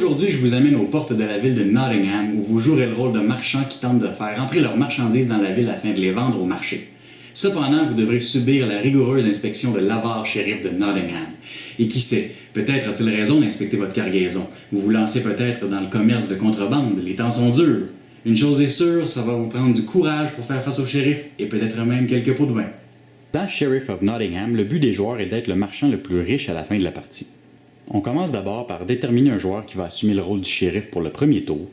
Aujourd'hui, je vous amène aux portes de la ville de Nottingham où vous jouerez le rôle de marchands qui tentent de faire entrer leurs marchandises dans la ville afin de les vendre au marché. Cependant, vous devrez subir la rigoureuse inspection de l'avare shérif de Nottingham. Et qui sait, peut-être a-t-il raison d'inspecter votre cargaison. Vous vous lancez peut-être dans le commerce de contrebande, les temps sont durs. Une chose est sûre, ça va vous prendre du courage pour faire face au shérif et peut-être même quelques pots de vin. Dans Sheriff of Nottingham, le but des joueurs est d'être le marchand le plus riche à la fin de la partie. On commence d'abord par déterminer un joueur qui va assumer le rôle du shérif pour le premier tour.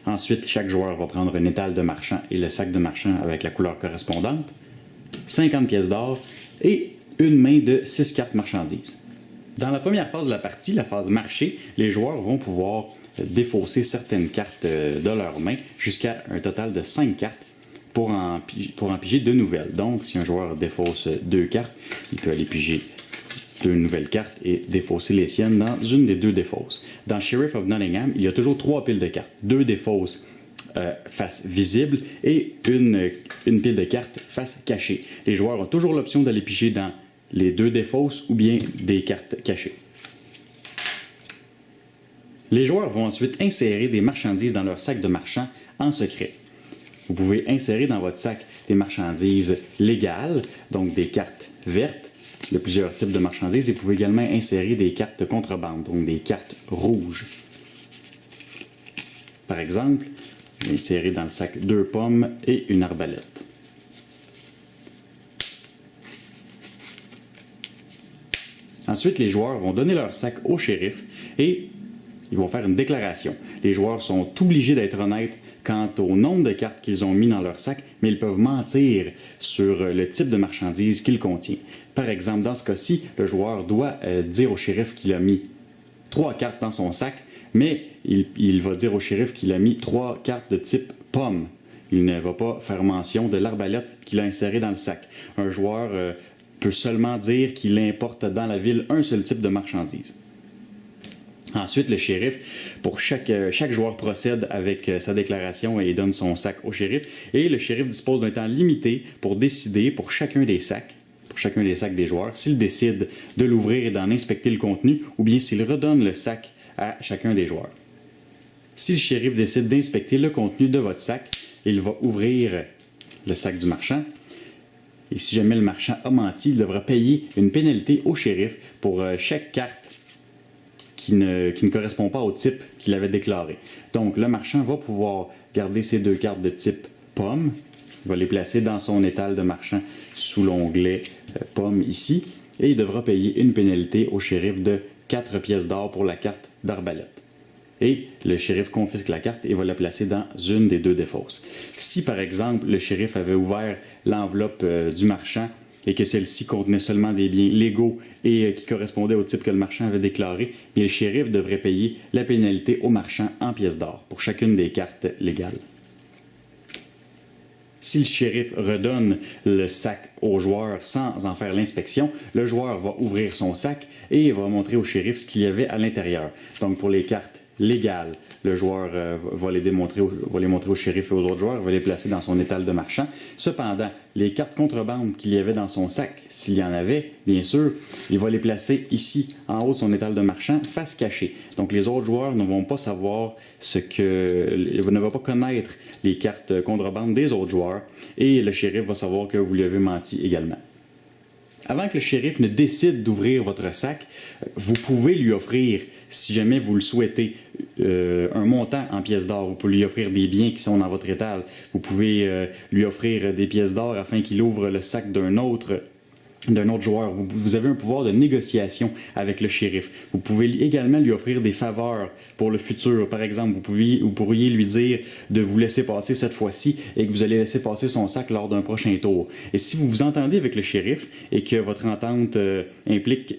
Ensuite, chaque joueur va prendre un étal de marchand et le sac de marchand avec la couleur correspondante, 50 pièces d'or et une main de 6 cartes marchandises. Dans la première phase de la partie, la phase marché, les joueurs vont pouvoir défausser certaines cartes de leur main jusqu'à un total de 5 cartes pour en piger 2 nouvelles. Donc, si un joueur défausse 2 cartes, il peut aller piger 2 nouvelles cartes et défausser les siennes dans une des 2 défausses. Dans Sheriff of Nottingham, il y a toujours 3 piles de cartes. 2 défausses face visible et une pile de cartes face cachée. Les joueurs ont toujours l'option d'aller piger dans les 2 défausses ou bien des cartes cachées. Les joueurs vont ensuite insérer des marchandises dans leur sac de marchand en secret. Vous pouvez insérer dans votre sac des marchandises légales, donc des cartes vertes, de plusieurs types de marchandises, et vous pouvez également insérer des cartes de contrebande, donc des cartes rouges. Par exemple, je vais insérer dans le sac 2 pommes et une arbalète. Ensuite, les joueurs vont donner leur sac au shérif et ils vont faire une déclaration. Les joueurs sont obligés d'être honnêtes quant au nombre de cartes qu'ils ont mis dans leur sac, mais ils peuvent mentir sur le type de marchandise qu'il contient. Par exemple, dans ce cas-ci, le joueur doit dire au shérif qu'il a mis 3 cartes dans son sac, mais il va dire au shérif qu'il a mis 3 cartes de type pomme. Il ne va pas faire mention de l'arbalète qu'il a insérée dans le sac. Un joueur peut seulement dire qu'il importe dans la ville un seul type de marchandise. Ensuite, le shérif, pour chaque joueur procède avec sa déclaration et donne son sac au shérif. Et le shérif dispose d'un temps limité pour décider pour chacun des sacs des joueurs, s'il décide de l'ouvrir et d'en inspecter le contenu, ou bien s'il redonne le sac à chacun des joueurs. Si le shérif décide d'inspecter le contenu de votre sac, il va ouvrir le sac du marchand. Et si jamais le marchand a menti, il devra payer une pénalité au shérif pour chaque carte qui ne correspond pas au type qu'il avait déclaré. Donc, le marchand va pouvoir garder ces 2 cartes de type pomme. Il va les placer dans son étal de marchand sous l'onglet pomme ici. Et il devra payer une pénalité au shérif de 4 pièces d'or pour la carte d'arbalète. Et le shérif confisque la carte et va la placer dans une des 2 défausses. Si, par exemple, le shérif avait ouvert l'enveloppe du marchand et que celle-ci contenait seulement des biens légaux et qui correspondaient au type que le marchand avait déclaré, bien le shérif devrait payer la pénalité au marchand en pièces d'or pour chacune des cartes légales. Si le shérif redonne le sac au joueur sans en faire l'inspection, le joueur va ouvrir son sac et va montrer au shérif ce qu'il y avait à l'intérieur. Donc pour les cartes légales, le joueur va les montrer au shérif et aux autres joueurs, va les placer dans son étal de marchand. Cependant, les cartes contrebande qu'il y avait dans son sac, s'il y en avait, bien sûr, il va les placer ici, en haut de son étal de marchand, face cachée. Donc les autres joueurs ne vont pas savoir ne vont pas connaître les cartes contrebande des autres joueurs, et le shérif va savoir que vous lui avez menti également. Avant que le shérif ne décide d'ouvrir votre sac, vous pouvez lui offrir, si jamais vous le souhaitez, un montant en pièces d'or. Vous pouvez lui offrir des biens qui sont dans votre étal. Vous pouvez lui offrir des pièces d'or afin qu'il ouvre le sac d'un autre joueur. Vous avez un pouvoir de négociation avec le shérif. Vous pouvez également lui offrir des faveurs pour le futur. Par exemple, vous pourriez lui dire de vous laisser passer cette fois-ci et que vous allez laisser passer son sac lors d'un prochain tour. Et si vous vous entendez avec le shérif et que votre entente implique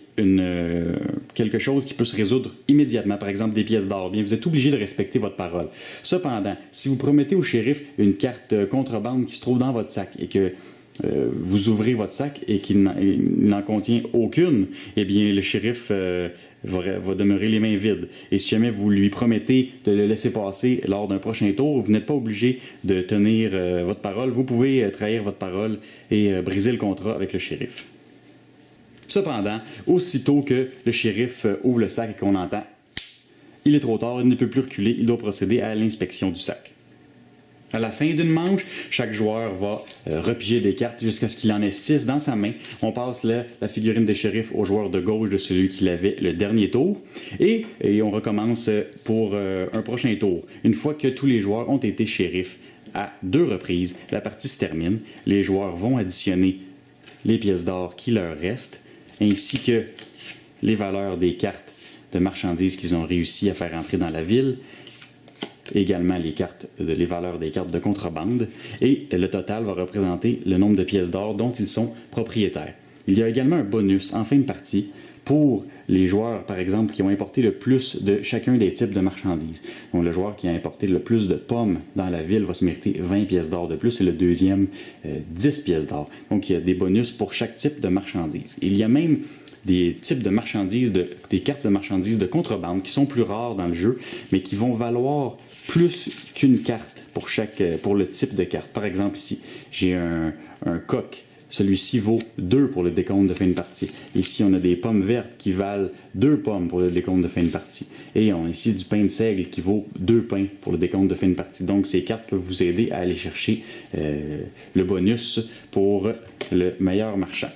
quelque chose qui peut se résoudre immédiatement, par exemple des pièces d'or, bien vous êtes obligé de respecter votre parole. Cependant, si vous promettez au shérif une carte contrebande qui se trouve dans votre sac et que vous ouvrez votre sac et qu'il n'en contient aucune, eh bien le shérif va demeurer les mains vides. Et si jamais vous lui promettez de le laisser passer lors d'un prochain tour, vous n'êtes pas obligé de tenir votre parole. Vous pouvez trahir votre parole et briser le contrat avec le shérif. Cependant, aussitôt que le shérif ouvre le sac et qu'on entend il est trop tard, il ne peut plus reculer, il doit procéder à l'inspection du sac. À la fin d'une manche, chaque joueur va repiger des cartes jusqu'à ce qu'il en ait 6 dans sa main. On passe la figurine de shérif au joueur de gauche de celui qui l'avait le dernier tour. Et on recommence pour un prochain tour. Une fois que tous les joueurs ont été shérifs à 2 reprises, la partie se termine. Les joueurs vont additionner les pièces d'or qui leur restent, ainsi que les valeurs des cartes de marchandises qu'ils ont réussi à faire entrer dans la ville. Également les valeurs des cartes de contrebande, et le total va représenter le nombre de pièces d'or dont ils sont propriétaires. Il y a également un bonus en fin de partie pour les joueurs, par exemple, qui ont importé le plus de chacun des types de marchandises. Donc, le joueur qui a importé le plus de pommes dans la ville va se mériter 20 pièces d'or de plus, et le deuxième, 10 pièces d'or. Donc, il y a des bonus pour chaque type de marchandise. Il y a même des types de marchandises, des cartes de marchandises de contrebande qui sont plus rares dans le jeu, mais qui vont valoir plus qu'une carte pour le type de carte. Par exemple, ici, j'ai un coq. Celui-ci vaut 2 pour le décompte de fin de partie. Ici, on a des pommes vertes qui valent 2 pommes pour le décompte de fin de partie. Et on a ici du pain de seigle qui vaut 2 pains pour le décompte de fin de partie. Donc, ces cartes peuvent vous aider à aller chercher le bonus pour le meilleur marchand.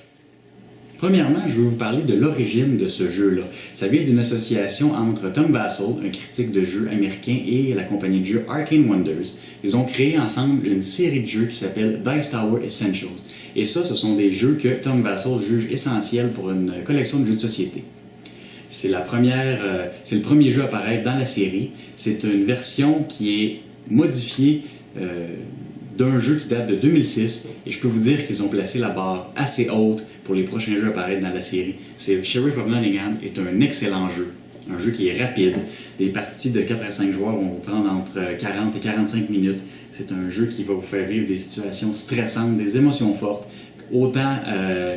Premièrement, je veux vous parler de l'origine de ce jeu-là. Ça vient d'une association entre Tom Vasel, un critique de jeux américain, et la compagnie de jeux Arcane Wonders. Ils ont créé ensemble une série de jeux qui s'appelle Dice Tower Essentials. Et ça, ce sont des jeux que Tom Vasel juge essentiels pour une collection de jeux de société. C'est le premier jeu à apparaître dans la série. C'est une version qui est modifiée d'un jeu qui date de 2006, et je peux vous dire qu'ils ont placé la barre assez haute pour les prochains jeux à apparaître dans la série. Sheriff of Nottingham est un excellent jeu, un jeu qui est rapide. Les parties de 4 à 5 joueurs vont vous prendre entre 40 et 45 minutes. C'est un jeu qui va vous faire vivre des situations stressantes, des émotions fortes, autant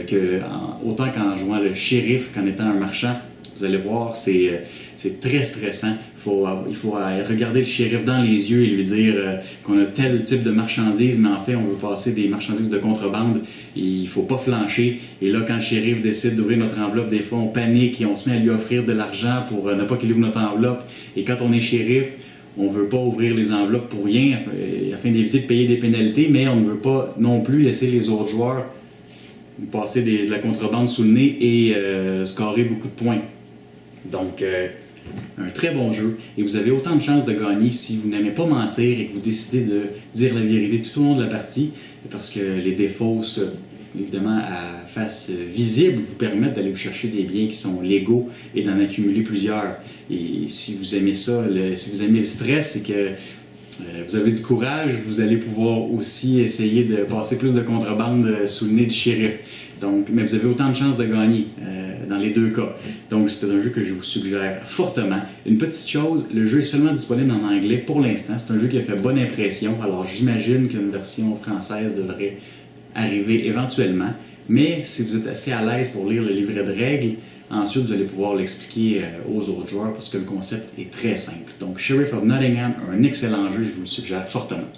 qu'en jouant le shérif qu'en étant un marchand. Vous allez voir, c'est très stressant. Il faut regarder le shérif dans les yeux et lui dire qu'on a tel type de marchandises, mais en fait, on veut passer des marchandises de contrebande. Il ne faut pas flancher. Et là, quand le shérif décide d'ouvrir notre enveloppe, des fois, on panique et on se met à lui offrir de l'argent pour ne pas qu'il ouvre notre enveloppe. Et quand on est shérif, on ne veut pas ouvrir les enveloppes pour rien afin d'éviter de payer des pénalités, mais on ne veut pas non plus laisser les autres joueurs passer de la contrebande sous le nez et scorer beaucoup de points. Donc, un très bon jeu, et vous avez autant de chances de gagner si vous n'aimez pas mentir et que vous décidez de dire la vérité tout au long de la partie, parce que les défausses, évidemment, à face visible, vous permettent d'aller vous chercher des biens qui sont légaux et d'en accumuler plusieurs. Et si vous aimez ça, si vous aimez le stress, c'est que vous avez du courage, vous allez pouvoir aussi essayer de passer plus de contrebande sous le nez du shérif. Donc, mais vous avez autant de chances de gagner dans les deux cas. Donc, c'est un jeu que je vous suggère fortement. Une petite chose, le jeu est seulement disponible en anglais pour l'instant. C'est un jeu qui a fait bonne impression. Alors, j'imagine qu'une version française devrait arriver éventuellement. Mais si vous êtes assez à l'aise pour lire le livret de règles, ensuite, vous allez pouvoir l'expliquer aux autres joueurs parce que le concept est très simple. Donc, Sheriff of Nottingham, un excellent jeu, je vous le suggère fortement.